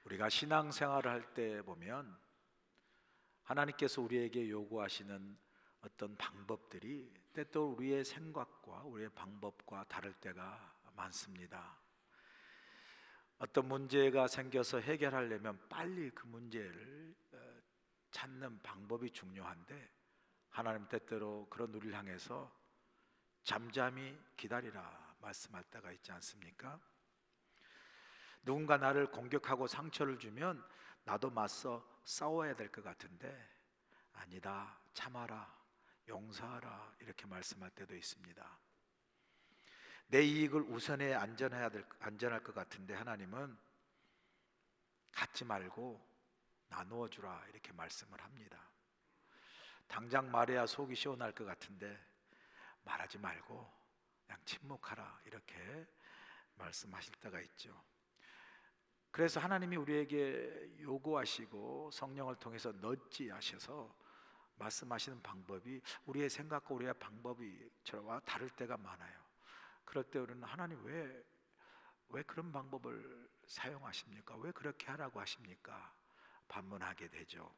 우리가 신앙생활을 할 때 보면 하나님께서 우리에게 요구하시는 어떤 방법들이 때또 우리의 생각과 우리의 방법과 다를 때가 많습니다. 어떤 문제가 생겨서 해결하려면 빨리 그 문제를 찾는 방법이 중요한데, 하나님 때때로 그런 우리를 향해서 잠잠히 기다리라 말씀할 때가 있지 않습니까? 누군가 나를 공격하고 상처를 주면 나도 맞서 싸워야 될 것 같은데, 아니다, 참아라, 용서하라 이렇게 말씀할 때도 있습니다. 내 이익을 우선해 안전할 것 같은데 하나님은 갖지 말고 나누어 주라 이렇게 말씀을 합니다. 당장 말해야 속이 시원할 것 같은데 말하지 말고 그냥 침묵하라 이렇게 말씀하실 때가 있죠. 그래서 하나님이 우리에게 요구하시고 성령을 통해서 넣지 하셔서 말씀하시는 방법이 우리의 생각과 우리의 방법이 저와 다를 때가 많아요. 그럴 때 우리는 하나님 왜 그런 방법을 사용하십니까? 왜 그렇게 하라고 하십니까? 반문하게 되죠.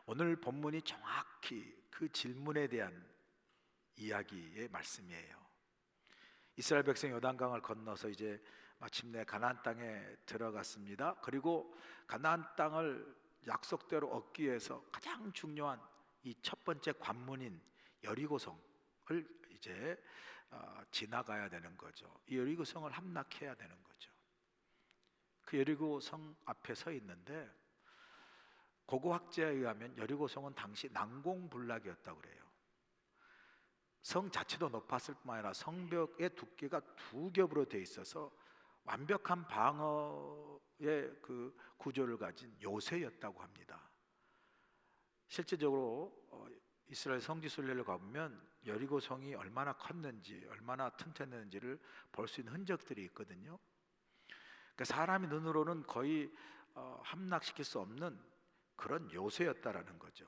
오늘 본문이 정확히 그 질문에 대한 이야기의 말씀이에요. 이스라엘 백성이 요단강을 건너서 이제 마침내 가나안 땅에 들어갔습니다. 그리고 가나안 땅을 약속대로 얻기 위해서 가장 중요한 이 첫 번째 관문인 여리고성을 이제 지나가야 되는 거죠. 이 여리고성을 함락해야 되는 거죠. 그 여리고성 앞에 서 있는데 고고학자에 의하면 여리고성은 당시 난공불락이었다고 그래요. 성 자체도 높았을 뿐만 아니라 성벽의 두께가 두 겹으로 되어 있어서 완벽한 방어의 그 구조를 가진 요새였다고 합니다. 실제적으로 이스라엘 성지 순례를 가보면 여리고성이 얼마나 컸는지 얼마나 튼튼했는지를 볼 수 있는 흔적들이 있거든요. 그러니까 사람의 눈으로는 거의 함락시킬 수 없는 그런 요새였다라는 거죠.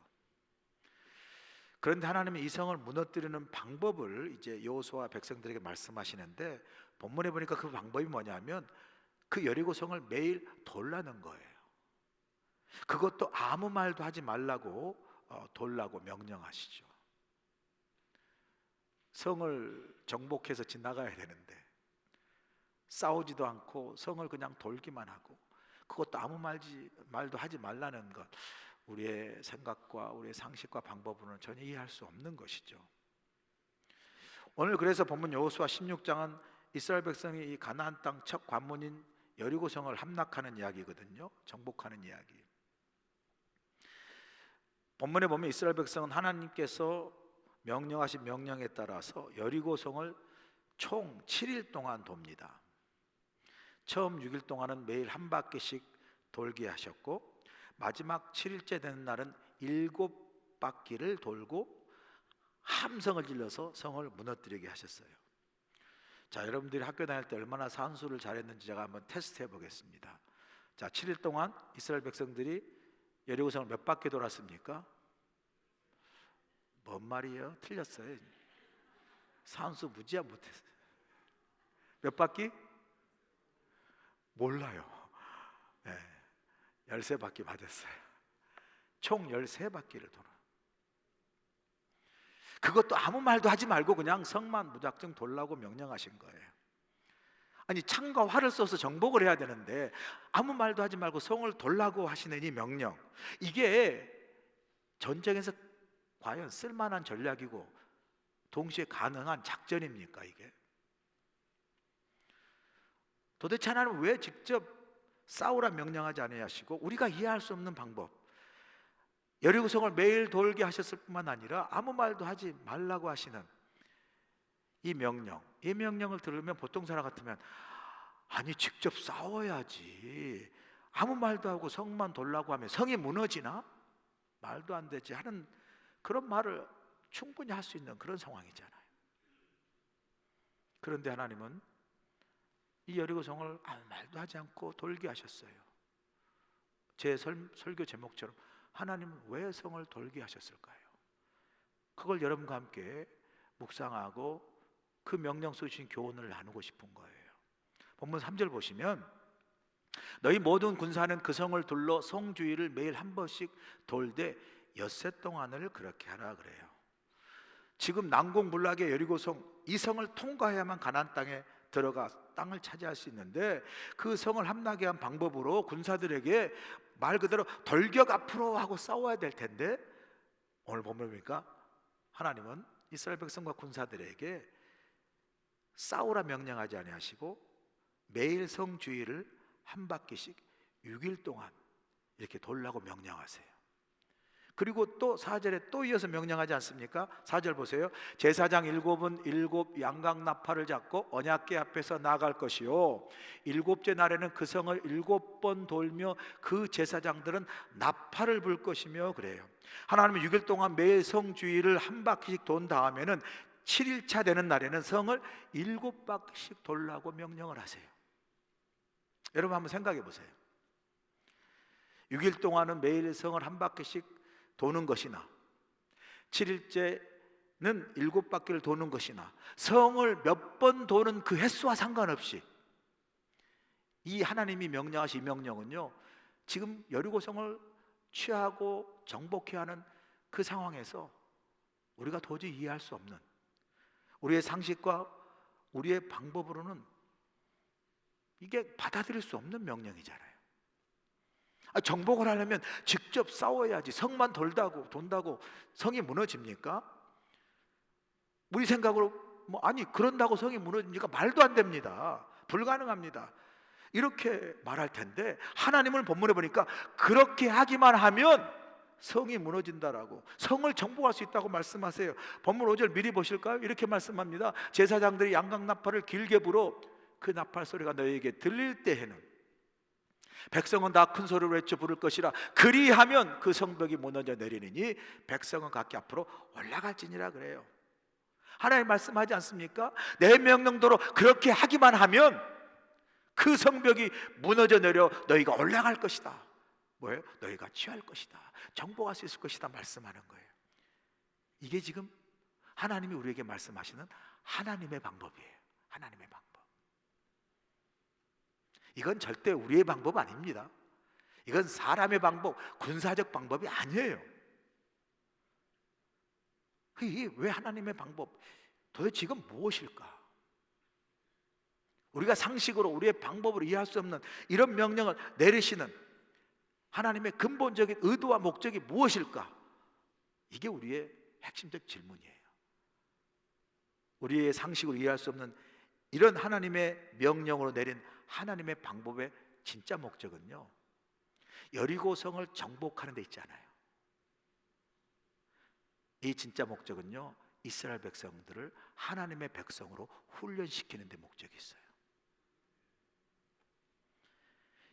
그런데 하나님은 이 성을 무너뜨리는 방법을 이제 여호수아 백성들에게 말씀하시는데, 본문에 보니까 그 방법이 뭐냐면 그 여리고성을 매일 돌라는 거예요. 그것도 아무 말도 하지 말라고 돌라고 명령하시죠. 성을 정복해서 지나가야 되는데 싸우지도 않고 성을 그냥 돌기만 하고, 그것도 아무 말도 하지 말라는 것, 우리의 생각과 우리의 상식과 방법으로는 전혀 이해할 수 없는 것이죠. 오늘 그래서 본문 여호수아 16장은 이스라엘 백성이 이 가나안 땅 첫 관문인 여리고성을 함락하는 이야기거든요. 정복하는 이야기. 본문에 보면 이스라엘 백성은 하나님께서 명령하신 명령에 따라서 여리고성을 총 7일 동안 돕니다. 처음 6일 동안은 매일 한 바퀴씩 돌게 하셨고, 마지막 7일째 되는 날은 7바퀴를 돌고 함성을 질러서 성을 무너뜨리게 하셨어요. 자, 여러분들이 학교 다닐 때 얼마나 산수를 잘했는지 제가 한번 테스트 해보겠습니다. 자, 7일 동안 이스라엘 백성들이 여리고성을 몇 바퀴 돌았습니까? 뭔 말이에요? 틀렸어요. 산수 무지하 못했어요. 몇 바퀴? 몰라요. 네, 13바퀴 맞았어요. 총 13바퀴를 돌아. 그것도 아무 말도 하지 말고 그냥 성만 무작정 돌라고 명령하신 거예요. 아니, 창과 활을 써서 정복을 해야 되는데 아무 말도 하지 말고 성을 돌라고 하시는 이 명령, 이게 전쟁에서 과연 쓸만한 전략이고 동시에 가능한 작전입니까? 이게 도대체 하나님은 왜 직접 싸우라 명령하지 아니하시고 우리가 이해할 수 없는 방법, 여리고성을 매일 돌게 하셨을 뿐만 아니라 아무 말도 하지 말라고 하시는 이 명령, 이 명령을 들으면 보통 사람 같으면 아니 직접 싸워야지, 아무 말도 하고 성만 돌라고 하면 성이 무너지나? 말도 안 되지 하는 그런 말을 충분히 할 수 있는 그런 상황이잖아요. 그런데 하나님은 이 여리고성을 아무 말도 하지 않고 돌게 하셨어요. 제 설교 제목처럼 하나님은 왜 성을 돌게 하셨을까요? 그걸 여러분과 함께 묵상하고 그 명령 속에 주신 교훈을 나누고 싶은 거예요. 본문 3절 보시면 너희 모든 군사는 그 성을 둘러 성 주위를 매일 한 번씩 돌되 엿새 동안을 그렇게 하라 그래요. 지금 난공불락의 여리고성, 이 성을 통과해야만 가나안 땅에 들어가 땅을 차지할 수 있는데, 그 성을 함락해 한 방법으로 군사들에게 말 그대로 돌격 앞으로 하고 싸워야 될 텐데, 오늘 보니까 하나님은 이스라엘 백성과 군사들에게 싸우라 명령하지 아니하시고 매일 성 주위를 한 바퀴씩 6일 동안 이렇게 돌라고 명령하세요. 그리고 또 4절에 또 이어서 명령하지 않습니까? 4절 보세요. 제사장 7은 7 양각나팔을 잡고 언약궤 앞에서 나아갈 것이요, 7째 날에는 그 성을 7번 돌며 그 제사장들은 나팔을 불 것이며 그래요. 하나님은 6일 동안 매일 성 주위를 한 바퀴씩 돈 다음에는 7일차 되는 날에는 성을 7바퀴씩 돌라고 명령을 하세요. 여러분 한번 생각해 보세요. 6일 동안은 매일 성을 한 바퀴씩 도는 것이나 7일째는 7바퀴를 도는 것이나 성을 몇 번 도는 그 횟수와 상관없이 이 하나님이 명령하신 이 명령은요, 지금 여리고성을 취하고 정복해야 하는 그 상황에서 우리가 도저히 이해할 수 없는, 우리의 상식과 우리의 방법으로는 이게 받아들일 수 없는 명령이잖아요. 정복을 하려면 직접 싸워야지, 성만 돈다고 성이 무너집니까? 우리 생각으로 아니 그런다고 성이 무너집니까? 말도 안 됩니다. 불가능합니다. 이렇게 말할 텐데, 하나님을 본문에 보니까 그렇게 하기만 하면 성이 무너진다라고, 성을 정복할 수 있다고 말씀하세요. 본문 5절 미리 보실까요? 이렇게 말씀합니다. 제사장들이 양각나팔을 길게 불어 그 나팔 소리가 너희에게 들릴 때에는 백성은 다 큰 소리로 외쳐 부를 것이라. 그리하면 그 성벽이 무너져 내리느니 백성은 각기 앞으로 올라갈지니라 그래요. 하나님 말씀하지 않습니까? 내 명령대로 그렇게 하기만 하면 그 성벽이 무너져 내려 너희가 올라갈 것이다. 뭐예요? 너희가 취할 것이다, 정복할 수 있을 것이다 말씀하는 거예요. 이게 지금 하나님이 우리에게 말씀하시는 하나님의 방법이에요. 하나님의 방법. 이건 절대 우리의 방법 아닙니다. 이건 사람의 방법, 군사적 방법이 아니에요. 왜 하나님의 방법? 도대체 이건 무엇일까? 우리가 상식으로 우리의 방법으로 이해할 수 없는 이런 명령을 내리시는 하나님의 근본적인 의도와 목적이 무엇일까? 이게 우리의 핵심적 질문이에요. 우리의 상식으로 이해할 수 없는 이런 하나님의 명령으로 내린 하나님의 방법의 진짜 목적은요, 여리고성을 정복하는 데 있잖아요. 이 진짜 목적은요, 이스라엘 백성들을 하나님의 백성으로 훈련시키는 데 목적이 있어요.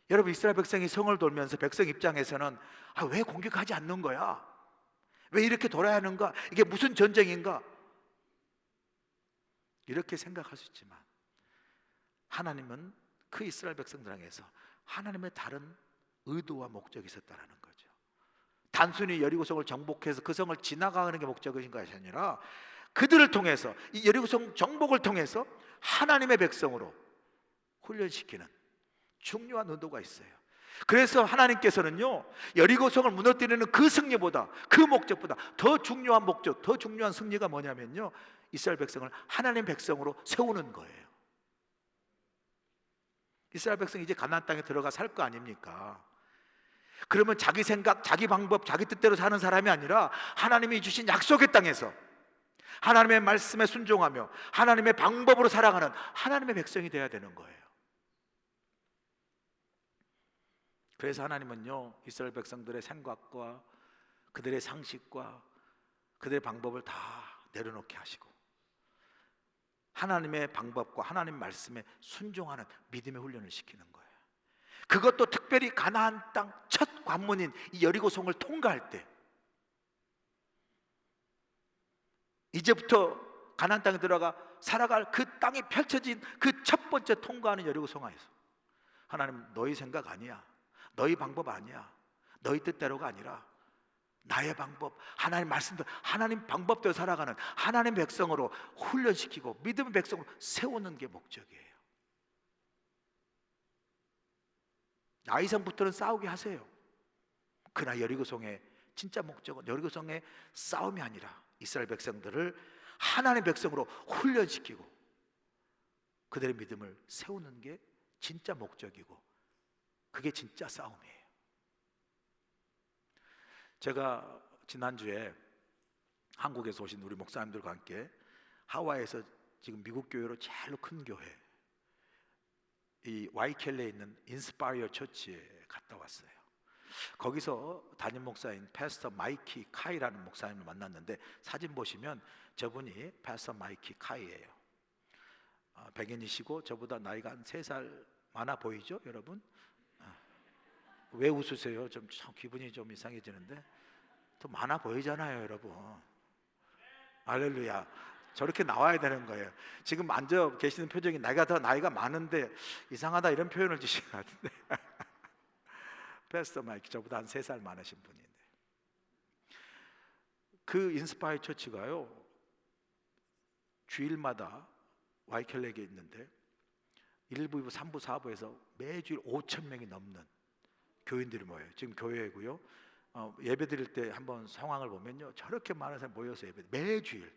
여러분, 이스라엘 백성이 성을 돌면서 백성 입장에서는 왜 공격하지 않는 거야? 왜 이렇게 돌아야 하는가? 이게 무슨 전쟁인가? 이렇게 생각할 수 있지만 하나님은 그 이스라엘 백성들 향해서 하나님의 다른 의도와 목적이 있었다는 거죠. 단순히 여리고성을 정복해서 그 성을 지나가는 게 목적인 것이 아니라 그들을 통해서, 이 여리고성 정복을 통해서 하나님의 백성으로 훈련시키는 중요한 의도가 있어요. 그래서 하나님께서는요, 여리고성을 무너뜨리는 그 승리보다, 그 목적보다 더 중요한 목적, 더 중요한 승리가 뭐냐면요, 이스라엘 백성을 하나님 백성으로 세우는 거예요. 이스라엘 백성이 이제 가나안 땅에 들어가 살 거 아닙니까? 그러면 자기 생각, 자기 방법, 자기 뜻대로 사는 사람이 아니라 하나님이 주신 약속의 땅에서 하나님의 말씀에 순종하며 하나님의 방법으로 살아가는 하나님의 백성이 되어야 되는 거예요. 그래서 하나님은요, 이스라엘 백성들의 생각과 그들의 상식과 그들의 방법을 다 내려놓게 하시고 하나님의 방법과 하나님 말씀에 순종하는 믿음의 훈련을 시키는 거예요. 그것도 특별히 가나안 땅 첫 관문인 이 여리고성을 통과할 때, 이제부터 가나안 땅에 들어가 살아갈 그 땅이 펼쳐진 그 첫 번째 통과하는 여리고성 안에서 하나님, 너희 생각 아니야, 너희 방법 아니야, 너희 뜻대로가 아니라 나의 방법, 하나님 말씀대로, 하나님 방법대로 살아가는 하나님 백성으로 훈련시키고 믿음의 백성으로 세우는 게 목적이에요. 나이성부터는 싸우게 하세요. 그러나 여리고성의 진짜 목적은 여리고성의 싸움이 아니라 이스라엘 백성들을 하나님의 백성으로 훈련시키고 그들의 믿음을 세우는 게 진짜 목적이고 그게 진짜 싸움이에요. 제가 지난주에 한국에서 오신 우리 목사님들과 함께 하와이에서 지금 미국 교회로 제일 큰 교회 이 와이켈레에 있는 인스파이어 처치에 갔다 왔어요. 거기서 담임 목사인 패스터 마이키 카이라는 목사님을 만났는데 사진 보시면 저분이 패스터 마이키 카이예요. 백인이시고 저보다 나이가 한 3살 많아 보이죠, 여러분? 왜 웃으세요? 좀 기분이 좀 이상해지는데 더 많아 보이잖아요, 여러분. 할렐루야. 저렇게 나와야 되는 거예요. 지금 앉아 계시는 표정이 나이가 많은데 이상하다 이런 표현을 주시는 것 같은데 패스터 마이키 저보다 한 3살 많으신 분인데 그 인스파이어 처치가요 주일마다 와이켈렉에 있는데 1부, 2부, 3부, 4부에서 매주일 5,000명이 넘는 교인들이 모여요. 지금 교회고요. 예배 드릴 때 한번 상황을 보면요 저렇게 많은 사람이 모여서 예배 매주일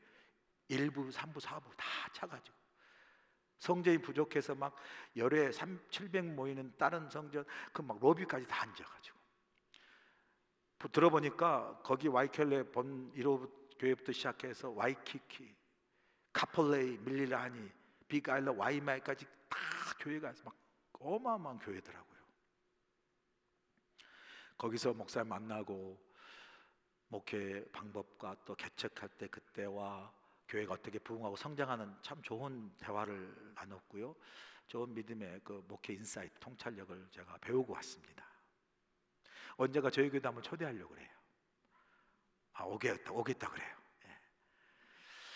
1부, 3부, 4부 다 차가지고 성전이 부족해서 막 열에 700 모이는 다른 성전 그 막 로비까지 다 앉아가지고 들어보니까 거기 와이켈레 본 1호 교회부터 시작해서 와이키키, 카폴레이, 밀리라니, 빅아일러, 와이마이까지 다 교회가 막 어마어마한 교회더라고요. 거기서 목사님 만나고 목회 방법과 또 개척할 때 그때와 교회가 어떻게 부흥하고 성장하는 참 좋은 대화를 나눴고요. 좋은 믿음의 그 목회 인사이트, 통찰력을 제가 배우고 왔습니다. 언제가 저희 교회도 한번 초대하려고 그래요. 오겠다 그래요. 예.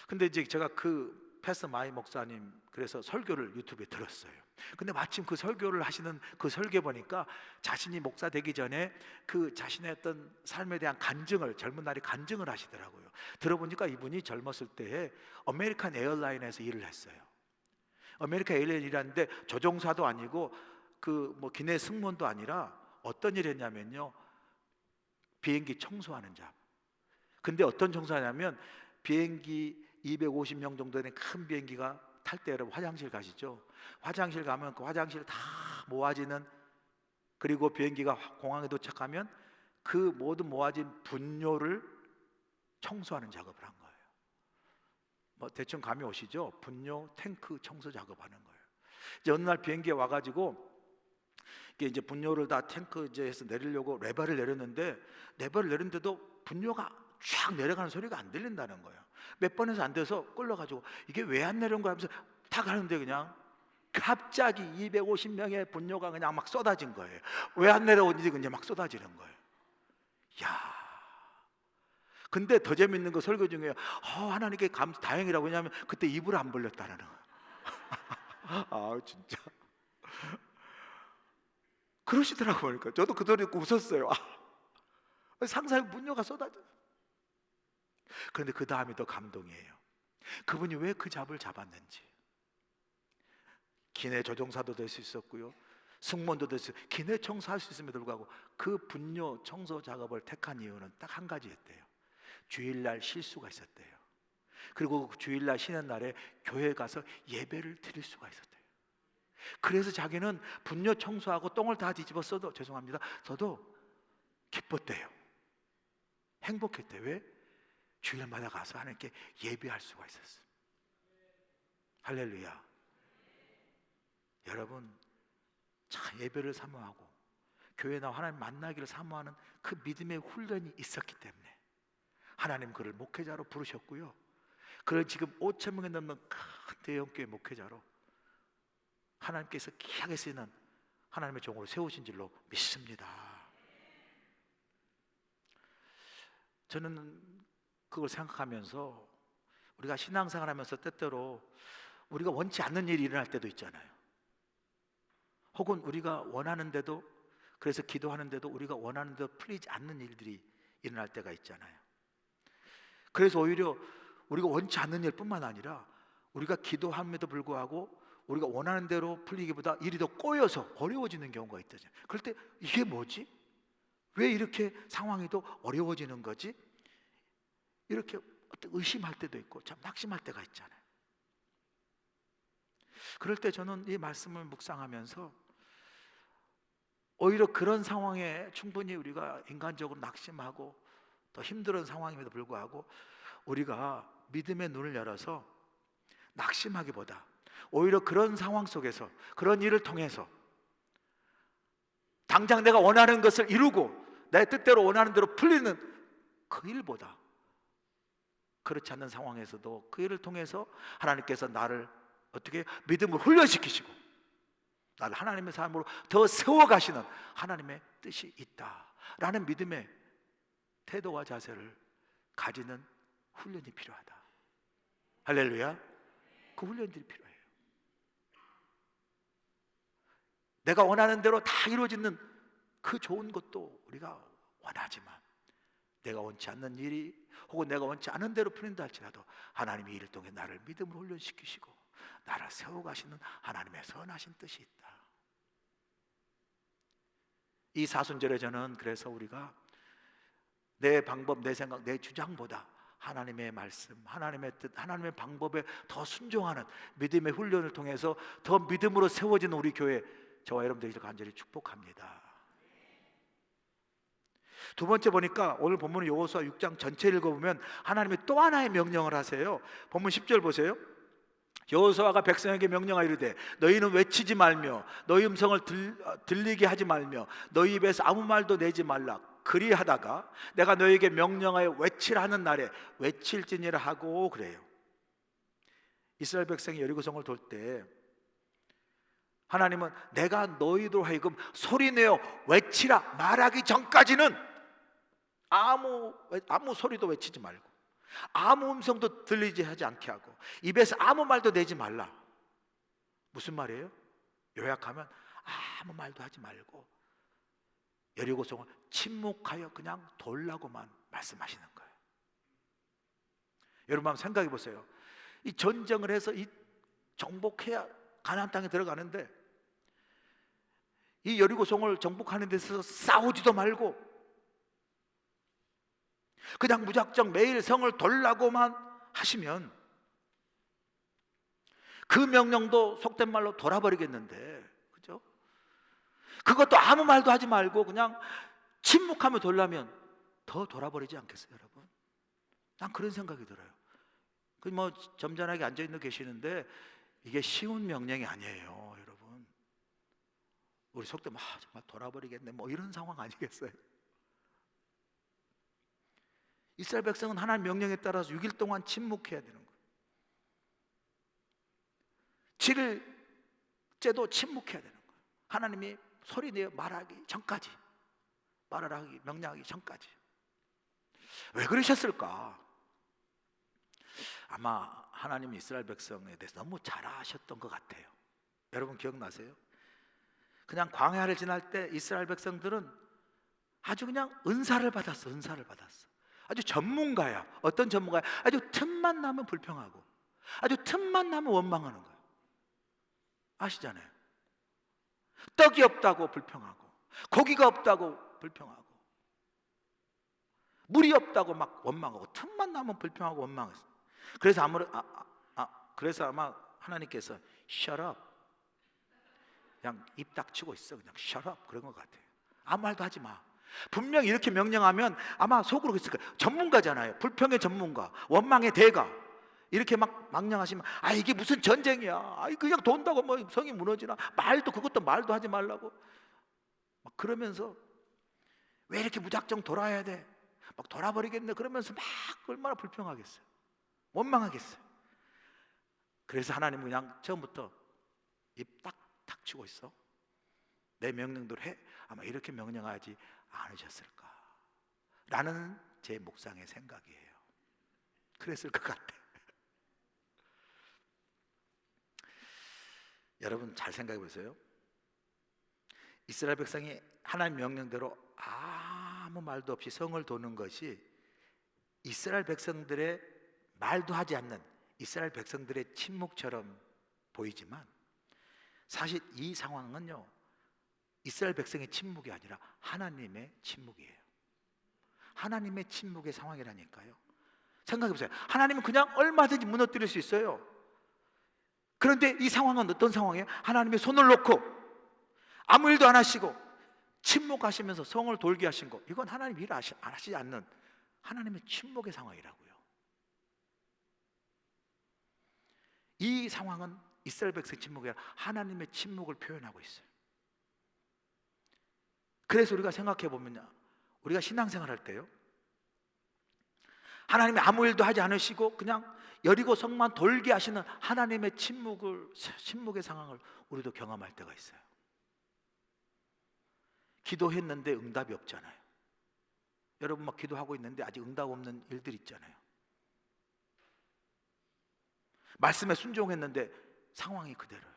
근데 이제 제가 그 패스터 마이 목사님 그래서 설교를 유튜브에 들었어요. 근데 마침 그 설교를 하시는 그 설교 보니까 자신이 목사 되기 전에 그 자신의 어떤 삶에 대한 간증을 젊은 날에 간증을 하시더라고요. 들어보니까 이분이 젊었을 때에 아메리칸 에어라인에서 일을 했어요. 아메리칸 에어라인 일하는데 조종사도 아니고 그 뭐 기내 승무원도 아니라 어떤 일을 했냐면요 비행기 청소하는 잡. 근데 어떤 청소하냐면 비행기 250명 정도 되는 큰 비행기가 탈 때 여러분 화장실 가시죠? 화장실 가면 그 화장실 다 모아지는 그리고 비행기가 공항에 도착하면 그 모든 모아진 분뇨를 청소하는 작업을 한 거예요. 뭐 대충 감이 오시죠? 분뇨 탱크 청소 작업하는 거예요. 이제 어느 날 비행기에 와가지고 이게 이제 분뇨를 다 탱크 이제 해서 내리려고 레버를 내렸는데 레버를 내렸는데도 분뇨가 쫙 내려가는 소리가 안 들린다는 거예요. 몇 번에서 안 돼서 끌려가지고 이게 왜 안 내려온 거야 하면서 다 가는데 그냥 갑자기 250명의 분뇨가 그냥 막 쏟아진 거예요. 왜 안 내려오는지 그냥 막 쏟아지는 거예요. 야. 근데 더 재밌는 거 설교 중에 하나님께 다행이라고. 왜냐하면 그때 입을 안 벌렸다는 거예요. 아 진짜 그러시더라고요. 그러니까 저도 그 소리 듣고 웃었어요. 상상의 분뇨가 쏟아져. 그런데 그 다음이 더 감동이에요. 그분이 왜 그 잡을 잡았는지. 기내 조종사도 될 수 있었고요, 승무원도 될 수 있었고 기내 청소할 수 있음에도 불구하고 그 분뇨 청소 작업을 택한 이유는 딱 한 가지였대요. 주일날 실수가 있었대요. 그리고 그 주일날 쉬는 날에 교회에 가서 예배를 드릴 수가 있었대요. 그래서 자기는 분뇨 청소하고 똥을 다 뒤집어 써도 죄송합니다 저도 기뻤대요. 행복했대요. 왜? 주일마다 가서 하나님께 예배할 수가 있었어요. 할렐루야. 여러분 참 예배를 사모하고 교회 나와 하나님 만나기를 사모하는 그 믿음의 훈련이 있었기 때문에 하나님 그를 목회자로 부르셨고요, 그를 지금 5,000명이 넘는 큰 대형교회 목회자로 하나님께서 귀하게 쓰이는 하나님의 종으로 세우신 줄로 믿습니다. 저는 그걸 생각하면서 우리가 신앙생활 하면서 때때로 우리가 원치 않는 일이 일어날 때도 있잖아요. 혹은 우리가 원하는데도, 그래서 기도하는데도 우리가 원하는데도 풀리지 않는 일들이 일어날 때가 있잖아요. 그래서 오히려 우리가 원치 않는 일뿐만 아니라 우리가 기도함에도 불구하고 우리가 원하는 대로 풀리기보다 일이 더 꼬여서 어려워지는 경우가 있다죠. 그럴 때 이게 뭐지? 왜 이렇게 상황이 더 어려워지는 거지? 이렇게 의심할 때도 있고 참 낙심할 때가 있잖아요. 그럴 때 저는 이 말씀을 묵상하면서 오히려 그런 상황에 충분히 우리가 인간적으로 낙심하고 더 힘든 상황임에도 불구하고 우리가 믿음의 눈을 열어서 낙심하기보다 오히려 그런 상황 속에서 그런 일을 통해서 당장 내가 원하는 것을 이루고 내 뜻대로 원하는 대로 풀리는 그 일보다 그렇지 않는 상황에서도 그 일을 통해서 하나님께서 나를 어떻게 믿음으로 훈련시키시고 나를 하나님의 사람으로 더 세워가시는 하나님의 뜻이 있다라는 믿음의 태도와 자세를 가지는 훈련이 필요하다. 할렐루야. 그 훈련들이 필요해요. 내가 원하는 대로 다 이루어지는 그 좋은 것도 우리가 원하지만 내가 원치 않는 일이 혹은 내가 원치 않은 대로 풀린다 할지라도 하나님이 이를 통해 나를 믿음으로 훈련시키시고 나를 세워가시는 하나님의 선하신 뜻이 있다. 이 사순절에 저는 그래서 우리가 내 방법, 내 생각, 내 주장보다 하나님의 말씀, 하나님의 뜻, 하나님의 방법에 더 순종하는 믿음의 훈련을 통해서 더 믿음으로 세워지는 우리 교회, 저와 여러분들을 간절히 축복합니다. 두 번째 보니까 오늘 본문은 여호수아 6장 전체를 읽어보면 하나님이 또 하나의 명령을 하세요. 본문 10절 보세요. 여호수아가 백성에게 명령하여 이르되 너희는 외치지 말며 너희 음성을 들리게 하지 말며 너희 입에서 아무 말도 내지 말라. 그리하다가 내가 너희에게 명령하여 외치라 하는 날에 외칠지니라 하고 그래요. 이스라엘 백성이 여리고성을 돌 때 하나님은 내가 너희로 하여금 소리내어 외치라 말하기 전까지는 아무 소리도 외치지 말고 아무 음성도 들리지 하지 않게 하고 입에서 아무 말도 내지 말라. 무슨 말이에요? 요약하면 아무 말도 하지 말고 여리고성을 침묵하여 그냥 돌라고만 말씀하시는 거예요. 여러분 한번 생각해 보세요. 이 전쟁을 해서 이 정복해야 가나안 땅에 들어가는데 이 여리고성을 정복하는 데 있어서 싸우지도 말고 그냥 무작정 매일 성을 돌라고만 하시면 그 명령도 속된 말로 돌아버리겠는데, 그죠? 그것도 아무 말도 하지 말고 그냥 침묵하며 돌라면 더 돌아버리지 않겠어요, 여러분? 난 그런 생각이 들어요. 그 뭐 점잖하게 앉아 있는 계시는데 이게 쉬운 명령이 아니에요, 여러분. 우리 속되면 정말 돌아버리겠네, 뭐 이런 상황 아니겠어요? 이스라엘 백성은 하나님 명령에 따라서 6일 동안 침묵해야 되는 거예요. 7일째도 침묵해야 되는 거예요. 하나님이 소리내어 말하기 전까지, 말하기 명령하기 전까지. 왜 그러셨을까? 아마 하나님이 이스라엘 백성에 대해서 너무 잘 아셨던 것 같아요. 여러분 기억나세요? 그냥 광야를 지날 때 이스라엘 백성들은 아주 그냥 은사를 받았어. 아주 전문가야. 어떤 전문가야? 아주 틈만 나면 불평하고 아주 틈만 나면 원망하는 거예요. 아시잖아요. 떡이 없다고 불평하고 고기가 없다고 불평하고 물이 없다고 막 원망하고 틈만 나면 불평하고 원망했어요. 그래서 아마 하나님께서 shut up, 그냥 입 닥치고 있어, 그냥 shut up 그런 것 같아요. 아무 말도 하지 마. 분명히 이렇게 명령하면 아마 속으로 그랬을 거예요. 전문가잖아요. 불평의 전문가, 원망의 대가. 이렇게 막 명령하시면 이게 무슨 전쟁이야, 그냥 돈다고 뭐 성이 무너지나, 그것도 말도 하지 말라고 막 그러면서 왜 이렇게 무작정 돌아야 돼, 막 돌아버리겠네 그러면서 막 얼마나 불평하겠어요, 원망하겠어요. 그래서 하나님은 그냥 처음부터 입 딱 닥치고 있어, 내 명령대로 해, 아마 이렇게 명령하지 않으셨을까 라는 제 묵상의 생각이에요. 그랬을 것 같아요. 여러분 잘 생각해 보세요. 이스라엘 백성이 하나님 명령대로 아무 말도 없이 성을 도는 것이 이스라엘 백성들의 말도 하지 않는 이스라엘 백성들의 침묵처럼 보이지만 사실 이 상황은요, 이스라엘 백성의 침묵이 아니라 하나님의 침묵이에요. 하나님의 침묵의 상황이라니까요. 생각해보세요. 하나님은 그냥 얼마든지 무너뜨릴 수 있어요. 그런데 이 상황은 어떤 상황이에요? 하나님의 손을 놓고 아무 일도 안 하시고 침묵하시면서 성을 돌게 하신 거, 이건 하나님 일 안 하시지 않는 하나님의 침묵의 상황이라고요. 이 상황은 이스라엘 백성의 침묵이 아니라 하나님의 침묵을 표현하고 있어요. 그래서 우리가 생각해 보면요, 우리가 신앙생활 할 때요, 하나님이 아무 일도 하지 않으시고 그냥 여리고 성만 돌게 하시는 하나님의 침묵의 상황을 우리도 경험할 때가 있어요. 기도했는데 응답이 없잖아요. 여러분 막 기도하고 있는데 아직 응답 없는 일들 있잖아요. 말씀에 순종했는데 상황이 그대로예요.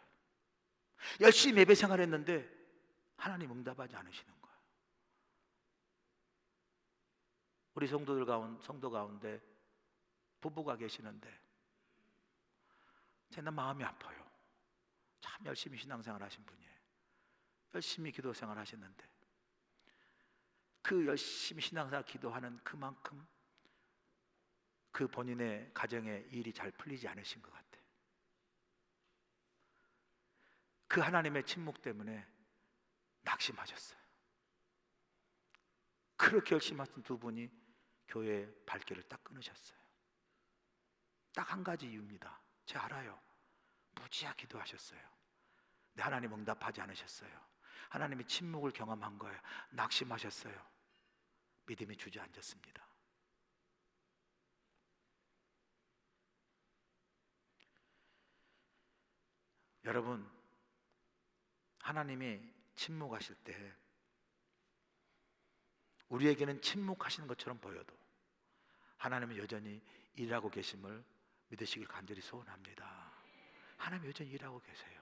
열심히 예배 생활했는데 하나님 응답하지 않으시는 거예요. 우리 성도 가운데 부부가 계시는데 제가 마음이 아파요. 참 열심히 신앙생활 하신 분이에요. 열심히 기도생활 하셨는데 그 열심히 신앙생활 기도하는 그만큼 그 본인의 가정의 일이 잘 풀리지 않으신 것 같아요. 그 하나님의 침묵 때문에 낙심하셨어요. 그렇게 열심히 하신 두 분이 교회의 발길을 딱 끊으셨어요. 딱 한 가지 이유입니다. 제가 알아요. 무지하 기도하셨어요. 근데 하나님 응답하지 않으셨어요. 하나님의 침묵을 경험한 거예요. 낙심하셨어요. 믿음이 주저앉았습니다. 여러분, 하나님이 침묵하실 때 우리에게는 침묵하시는 것처럼 보여도 하나님은 여전히 일하고 계심을 믿으시길 간절히 소원합니다. 하나님 여전히 일하고 계세요.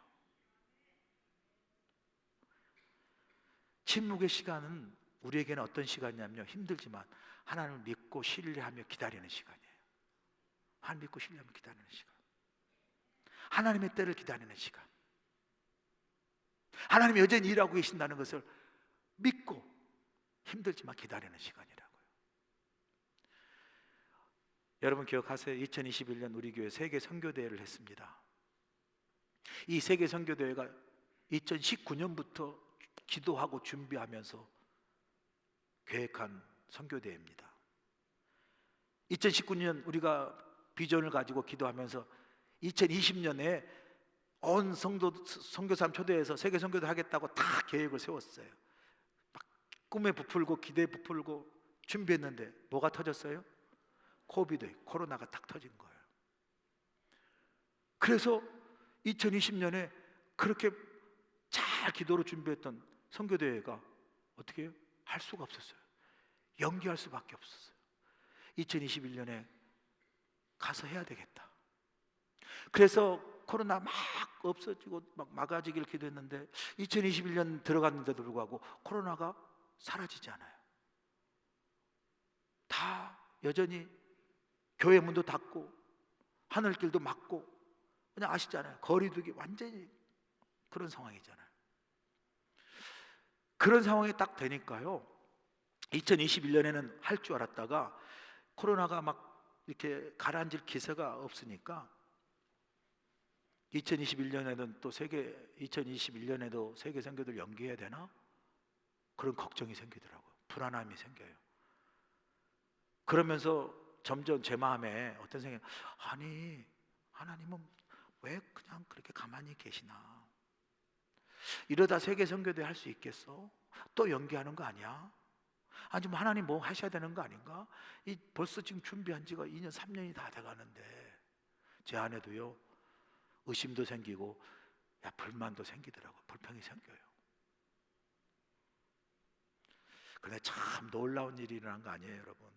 침묵의 시간은 우리에게는 어떤 시간이냐면요, 힘들지만 하나님을 믿고 신뢰하며 기다리는 시간이에요. 하나님 믿고 신뢰하며 기다리는 시간, 하나님의 때를 기다리는 시간, 하나님이 여전히 일하고 계신다는 것을 믿고 힘들지만 기다리는 시간이라고요. 여러분 기억하세요? 2021년 우리 교회 세계 선교대회를 했습니다. 이 세계 선교대회가 2019년부터 기도하고 준비하면서 계획한 선교대회입니다. 2019년 우리가 비전을 가지고 기도하면서 2020년에 온 선교사람 초대해서 세계 선교대 하겠다고 다 계획을 세웠어요. 막 꿈에 부풀고 기대에 부풀고 준비했는데 뭐가 터졌어요? 코로나가 딱 터진 거예요. 그래서 2020년에 그렇게 잘 기도로 준비했던 선교대회가 어떻게 해요? 할 수가 없었어요. 연기할 수밖에 없었어요. 2021년에 가서 해야 되겠다. 그래서 코로나 막 없어지고 막 막아지기를 기도했는데 2021년 들어갔는데도 불구하고 코로나가 사라지지 않아요. 다 여전히 교회 문도 닫고 하늘길도 막고, 그냥 아시잖아요. 거리두기 완전히 그런 상황이잖아요. 그런 상황이 딱 되니까요, 2021년에는 할 줄 알았다가 코로나가 막 이렇게 가라앉을 기세가 없으니까 2021년에는 또 2021년에도 세계 선교들 연기해야 되나? 그런 걱정이 생기더라고요. 불안함이 생겨요. 그러면서 점점 제 마음에 어떤 생각이, 아니 하나님은 왜 그냥 그렇게 가만히 계시나? 이러다 세계 선교대 할 수 있겠어? 또 연기하는 거 아니야? 아니 뭐 하나님 뭐 하셔야 되는 거 아닌가? 벌써 지금 준비한 지가 2년 3년이 다 돼가는데 제 안에도요 의심도 생기고 불만도 생기더라고요. 불평이 생겨요. 그런데 참 놀라운 일이 일어난 거 아니에요, 여러분?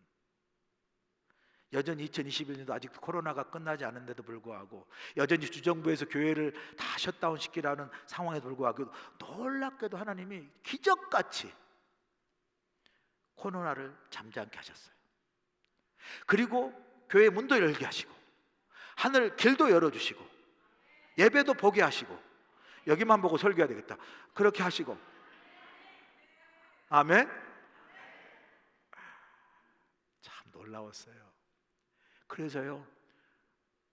여전히 2021년도 아직도 코로나가 끝나지 않은데도 불구하고 여전히 주정부에서 교회를 다 셧다운 시키라는 상황에도 불구하고 놀랍게도 하나님이 기적같이 코로나를 잠잠케 하셨어요. 그리고 교회 문도 열게 하시고 하늘 길도 열어주시고 예배도 보게 하시고 여기만 보고 설교해야 되겠다. 그렇게 하시고. 아멘. 참 놀라웠어요. 그래서요,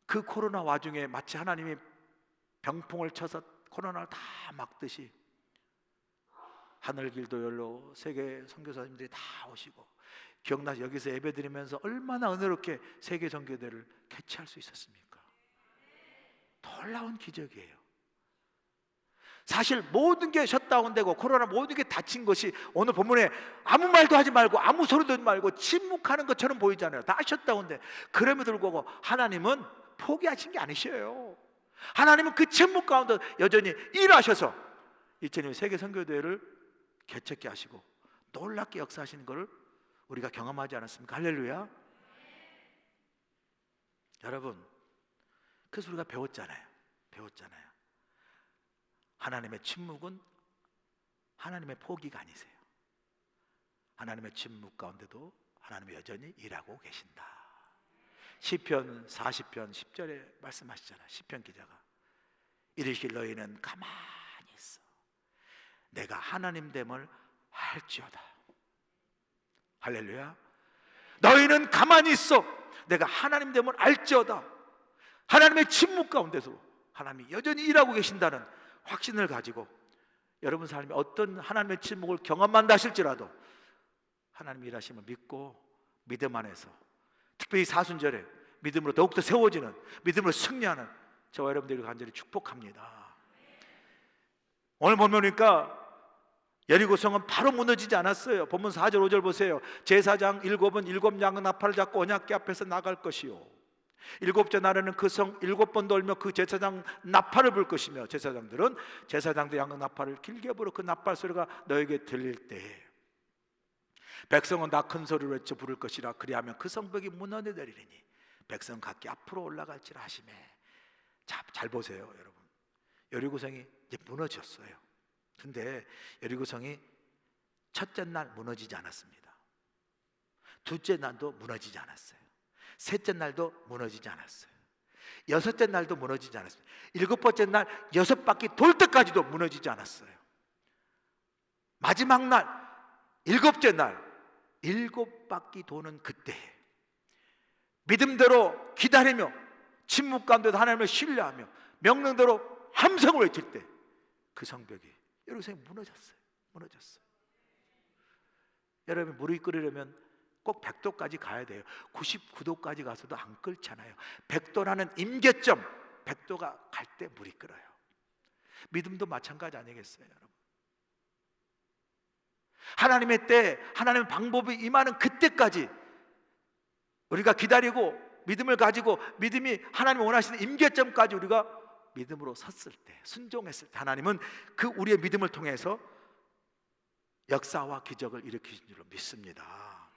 그 코로나 와중에 마치 하나님이 병풍을 쳐서 코로나를 다 막듯이 하늘길도 열로 세계 선교사님들이 다 오시고, 기억나서 여기서 예배드리면서 얼마나 은혜롭게 세계 선교대를 개최할 수 있었습니까? 놀라운 기적이에요. 사실 모든 게 셧다운되고 코로나 모든 게 닫힌 것이 오늘 본문에 아무 말도 하지 말고 아무 소리도 하지 말고 침묵하는 것처럼 보이잖아요. 다 셧다운돼. 그럼에도 불구하고 하나님은 포기하신 게 아니셔요. 하나님은 그 침묵 가운데 여전히 일하셔서 2002 세계 선교대회를 개최케 하시고 놀랍게 역사하시는 것을 우리가 경험하지 않았습니까? 할렐루야. 여러분, 그래서 우리가 배웠잖아요. 하나님의 침묵은 하나님의 포기가 아니세요. 하나님의 침묵 가운데도 하나님이 여전히 일하고 계신다. 시편 40편 10절에 말씀하시잖아요. 시편 기자가 이르시길 너희는 가만히 있어 내가 하나님 됨을 알지어다. 할렐루야. 너희는 가만히 있어 내가 하나님 됨을 알지어다. 하나님의 침묵 가운데서 하나님이 여전히 일하고 계신다는 확신을 가지고 여러분 삶에 어떤 하나님의 침묵을 경험한다 하실지라도 하나님이 일하심을 믿고 믿음 안에서 특별히 사순절에 믿음으로 더욱더 세워지는, 믿음으로 승리하는 저와 여러분들을 간절히 축복합니다. 오늘 보니까 여리고성은 바로 무너지지 않았어요. 본문 4절 5절 보세요. 제사장 일곱은 일곱 양은 나팔을 잡고 언약궤 앞에서 나갈 것이요 일곱째 날에는 그 성 일곱 번 돌며 그 제사장 나팔을 불 것이며 제사장들도 양은 나팔을 길게 불어 그 나팔 소리가 너에게 들릴 때에 백성은 다 큰 소리로 외쳐 부를 것이라. 그리하면 그 성벽이 무너내리니 백성 각기 앞으로 올라갈지라 하시매. 자, 잘 보세요 여러분. 여리고성이 이제 무너졌어요. 근데 여리고성이 첫째 날 무너지지 않았습니다. 둘째 날도 무너지지 않았어요. 셋째 날도 무너지지 않았어요. 여섯째 날도 무너지지 않았어요. 일곱 번째 날 여섯 바퀴 돌 때까지도 무너지지 않았어요. 마지막 날 일곱째 날 일곱 바퀴 도는 그때 믿음대로 기다리며 침묵 가운데도 하나님을 신뢰하며 명령대로 함성을 외칠 때 그 성벽이 여러분이 무너졌어요. 여러분 물이 끓으려면 꼭 100도까지 가야 돼요. 99도까지 가서도 안 끓잖아요. 100도라는 임계점, 100도가 갈 때 물이 끓어요. 믿음도 마찬가지 아니겠어요, 여러분? 하나님의 때, 하나님의 방법이 임하는 그때까지 우리가 기다리고 믿음을 가지고 믿음이 하나님이 원하시는 임계점까지 우리가 믿음으로 섰을 때, 순종했을 때 하나님은 그 우리의 믿음을 통해서 역사와 기적을 일으키신 줄로 믿습니다.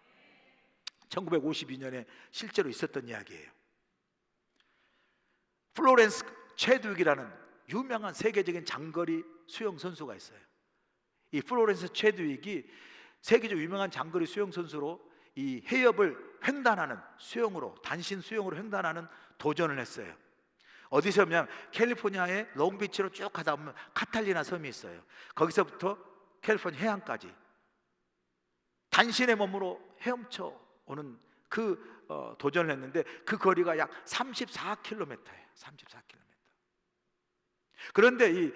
1952년에 실제로 있었던 이야기예요. 플로렌스 체드윅이라는 유명한 세계적인 장거리 수영 선수가 있어요. 이 플로렌스 체드윅이 세계적 유명한 장거리 수영 선수로 이 해협을 횡단하는 수영으로, 단신 수영으로 횡단하는 도전을 했어요. 어디서 하면 캘리포니아의 롱비치로 쭉 가다 보면 카탈리나 섬이 있어요. 거기서부터 캘리포니아 해안까지 단신의 몸으로 헤엄쳐 오는 그 도전을 했는데 그 거리가 약 34km예요. 34km. 그런데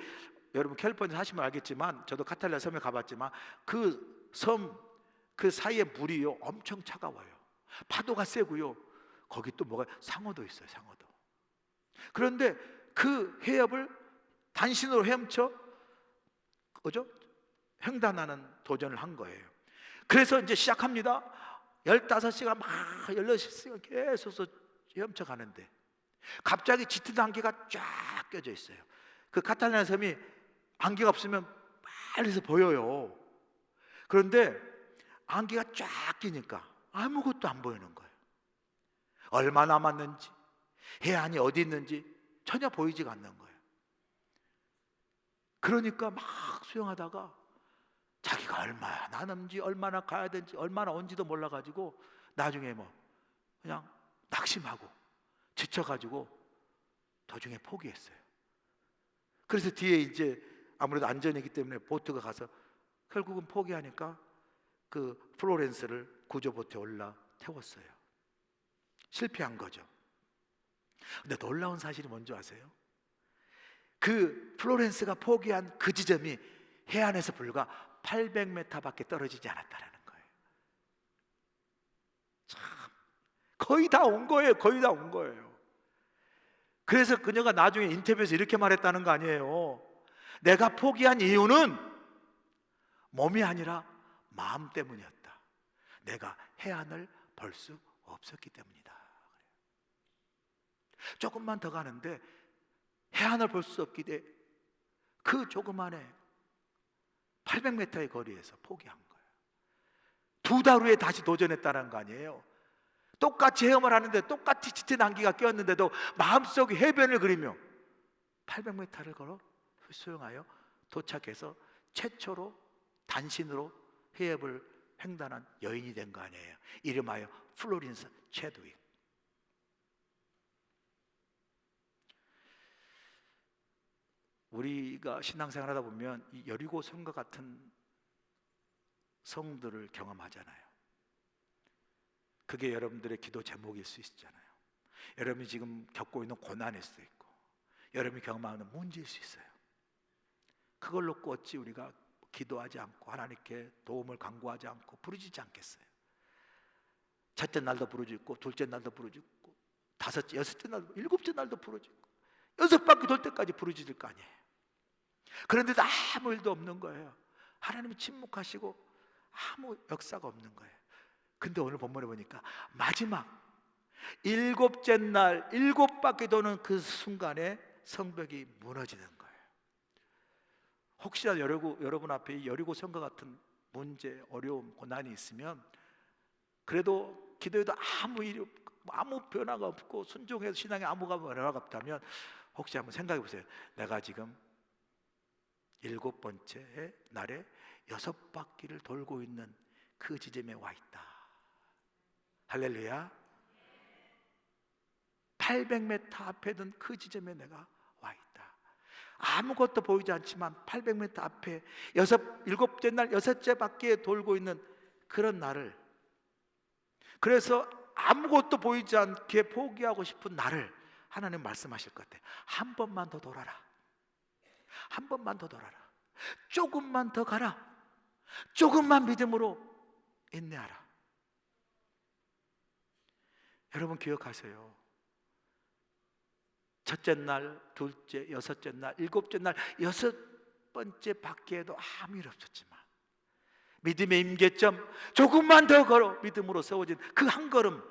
여러분 캘리포니아 사시면 알겠지만 저도 카탈리나 섬에 가봤지만 그 섬 그 사이에 물이요 엄청 차가워요. 파도가 세고요. 거기 또 뭐가 상어도 있어요. 상어도. 그런데 그 해협을 단신으로 헤엄쳐 횡단하는 도전을 한 거예요. 그래서 이제 시작합니다. 15시간 막 16시간 계속 헤엄쳐 가는데 갑자기 짙은 안개가 쫙 껴져 있어요. 그 카탈리나 섬이 안개가 없으면 빨리서 보여요. 그런데 안개가 쫙 끼니까 아무것도 안 보이는 거예요. 얼마 남았는지 해안이 어디 있는지 전혀 보이지가 않는 거예요. 그러니까 막 수영하다가 자기가 얼마나 남는지 얼마나 가야 되는지 얼마나 온지도 몰라가지고 나중에 그냥 낙심하고 지쳐가지고 도중에 포기했어요. 그래서 뒤에 이제 아무래도 안전이기 때문에 보트가 가서 결국은 포기하니까 그 플로렌스를 구조보트에 올라 태웠어요. 실패한 거죠. 근데 놀라운 사실이 뭔지 아세요? 그 플로렌스가 포기한 그 지점이 해안에서 불과 800m밖에 떨어지지 않았다라는 거예요. 참, 거의 다 온 거예요. 거의 다 온 거예요. 그래서 그녀가 나중에 인터뷰에서 이렇게 말했다는 거 아니에요. 내가 포기한 이유는 몸이 아니라 마음 때문이었다. 내가 해안을 볼 수 없었기 때문이다. 조금만 더 가는데 해안을 볼 수 없기 때문에 그 조그만해 800m의 거리에서 포기한 거예요. 2달 후에 다시 도전했다는 거 아니에요. 똑같이 헤엄을 하는데 똑같이 짙은 안개가 꼈는데도 마음속에 해변을 그리며 800m를 걸어 수영하여 도착해서 최초로 단신으로 해협을 횡단한 여인이 된 거 아니에요. 이름하여 플로렌스 체드윅. 우리가 신앙생활 하다 보면 이 여리고 성과 같은 성들을 경험하잖아요. 그게 여러분들의 기도 제목일 수 있잖아요. 여러분이 지금 겪고 있는 고난일 수도 있고 여러분이 경험하는 문제일 수 있어요. 그걸 놓고 어찌 우리가 기도하지 않고 하나님께 도움을 간구하지 않고 부르짖지 않겠어요? 첫째 날도 부르짖고 둘째 날도 부르짖고 다섯째, 여섯째 날도 일곱째 날도 부르짖고 6바퀴 돌 때까지 부르짖을 거 아니에요. 그런데도 아무 일도 없는 거예요. 하나님이 침묵하시고 아무 역사가 없는 거예요. 근데 오늘 본문에 보니까 마지막 7째 날 7바퀴 도는 그 순간에 성벽이 무너지는 거예요. 혹시나 여러분 앞에 이 여리고 성과 같은 문제, 어려움, 고난이 있으면 그래도 기도에도 아무 변화가 없고 순종해서 신앙에 아무 변화가 없다면 혹시 한번 생각해 보세요. 내가 지금 7번째 날에 6바퀴를 돌고 있는 그 지점에 와 있다. 할렐루야. 800m 앞에 든 그 지점에 내가 와 있다. 아무것도 보이지 않지만 800m 앞에 7째 날 6째 바퀴에 돌고 있는 그런 나를, 그래서 아무것도 보이지 않게 포기하고 싶은 나를 하나님 말씀하실 것 같아요. 한 번만 더 돌아라. 한 번만 더 돌아라. 조금만 더 가라. 조금만 믿음으로 인내하라. 여러분 기억하세요. 첫째 날, 둘째, 6째 날, 7째 날 6번째 바퀴에도 아무 일 없었지만 믿음의 임계점 조금만 더 걸어 믿음으로 세워진 그 한 걸음,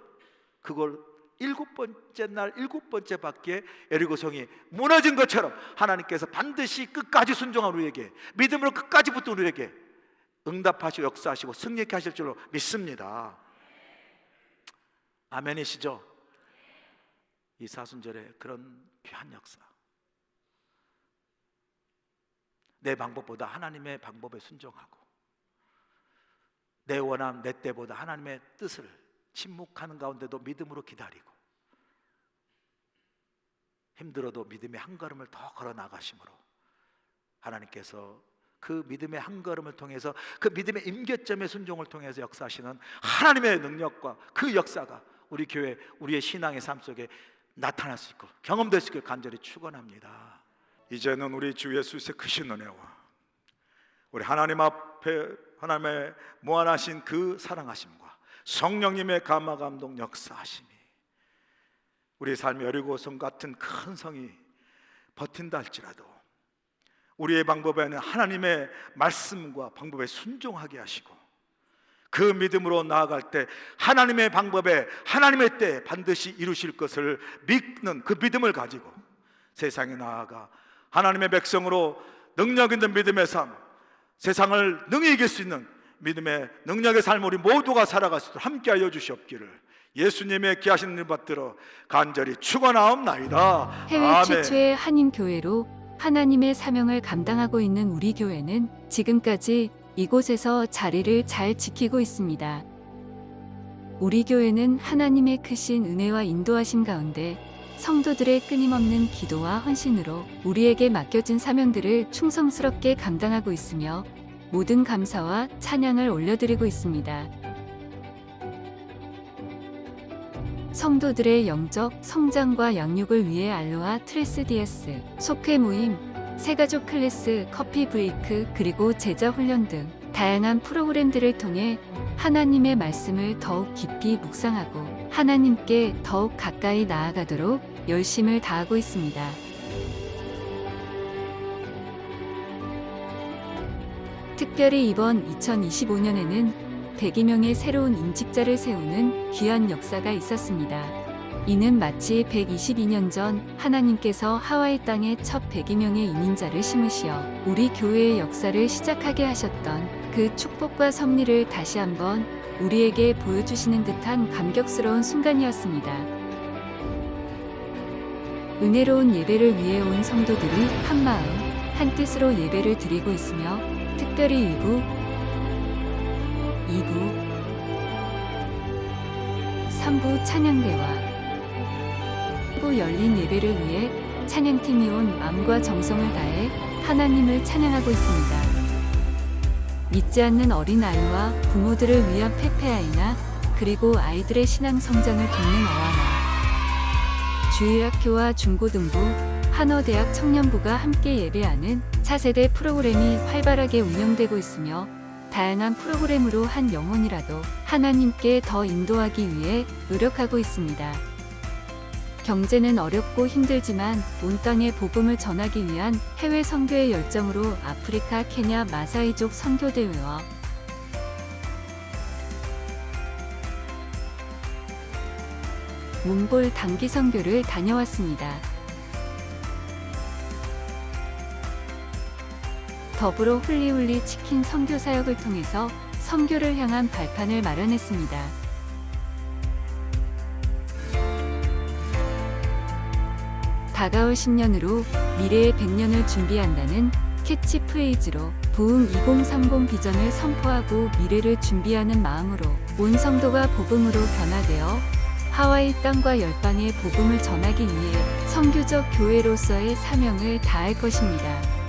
그걸 7번째 날 7번째 바퀴에 여리고성이 무너진 것처럼 하나님께서 반드시 끝까지 순종한 우리에게, 믿음으로 끝까지 붙은 우리에게 응답하시고 역사하시고 승리케 하실 줄로 믿습니다. 아멘이시죠? 이 사순절에 그런 귀한 역사, 내 방법보다 하나님의 방법에 순종하고 내 원함, 내 때보다 하나님의 뜻을 침묵하는 가운데도 믿음으로 기다리고 힘들어도 믿음의 한 걸음을 더 걸어 나가심으로 하나님께서 그 믿음의 한 걸음을 통해서 그 믿음의 임계점의 순종을 통해서 역사하시는 하나님의 능력과 그 역사가 우리 교회, 우리의 신앙의 삶 속에 나타날 수 있고 경험될 수 있길 간절히 축원합니다. 이제는 우리 주 예수의 크신 은혜와 우리 하나님 앞에 하나님의 무한하신 그 사랑하심과 성령님의 감화 감동 역사하심이 우리 삶의 여리고성 같은 큰 성이 버틴다 할지라도 우리의 방법에는 하나님의 말씀과 방법에 순종하게 하시고 그 믿음으로 나아갈 때 하나님의 방법에 하나님의 때에 반드시 이루실 것을 믿는 그 믿음을 가지고 세상에 나아가 하나님의 백성으로 능력 있는 믿음의 삶, 세상을 능히 이길 수 있는 믿음의 능력의 삶을 우리 모두가 살아갈 수 있도록 함께하여 주시옵기를 예수님의 귀하신 이름 받들어 간절히 축원하옵나이다. 해외 아멘. 최초의 한인교회로 하나님의 사명을 감당하고 있는 우리 교회는 지금까지 이곳에서 자리를 잘 지키고 있습니다. 우리 교회는 하나님의 크신 은혜와 인도하심 가운데 성도들의 끊임없는 기도와 헌신으로 우리에게 맡겨진 사명들을 충성스럽게 감당하고 있으며 모든 감사와 찬양을 올려드리고 있습니다. 성도들의 영적 성장과 양육을 위해 알로하 트레스디에스, 속회 모임, 새가족 클래스, 커피 브레이크, 그리고 제자 훈련 등 다양한 프로그램들을 통해 하나님의 말씀을 더욱 깊이 묵상하고 하나님께 더욱 가까이 나아가도록 열심을 다하고 있습니다. 특별히 이번 2025년에는 100여 명의 새로운 임직자를 세우는 귀한 역사가 있었습니다. 이는 마치 122년 전 하나님께서 하와이 땅에 첫 100여 명의 이민자를 심으시어 우리 교회의 역사를 시작하게 하셨던 그 축복과 섭리를 다시 한번 우리에게 보여주시는 듯한 감격스러운 순간이었습니다. 은혜로운 예배를 위해 온 성도들이 한마음, 한뜻으로 예배를 드리고 있으며 특별히 1부, 2부, 3부 찬양대와 부 열린 예배를 위해 찬양팀이 온 마음과 정성을 다해 하나님을 찬양하고 있습니다. 믿지 않는 어린아이와 부모들을 위한 페페아이나 그리고 아이들의 신앙 성장을 돕는 어하나 주일학교와 중고등부, 한어대학 청년부가 함께 예배하는 차세대 프로그램이 활발하게 운영되고 있으며 다양한 프로그램으로 한 영혼이라도 하나님께 더 인도하기 위해 노력하고 있습니다. 경제는 어렵고 힘들지만 온 땅에 복음을 전하기 위한 해외 선교의 열정으로 아프리카 케냐 마사이족 선교대회와 몽골 단기 선교를 다녀왔습니다. 더불어 훌리훌리 치킨 선교 사역을 통해서 선교를 향한 발판을 마련했습니다. 다가올 10년으로 미래의 100년을 준비한다는 캐치프레이즈로 부흥 2030 비전을 선포하고 미래를 준비하는 마음으로 온 성도가 복음으로 변화되어 하와이 땅과 열방에 복음을 전하기 위해 선교적 교회로서의 사명을 다할 것입니다.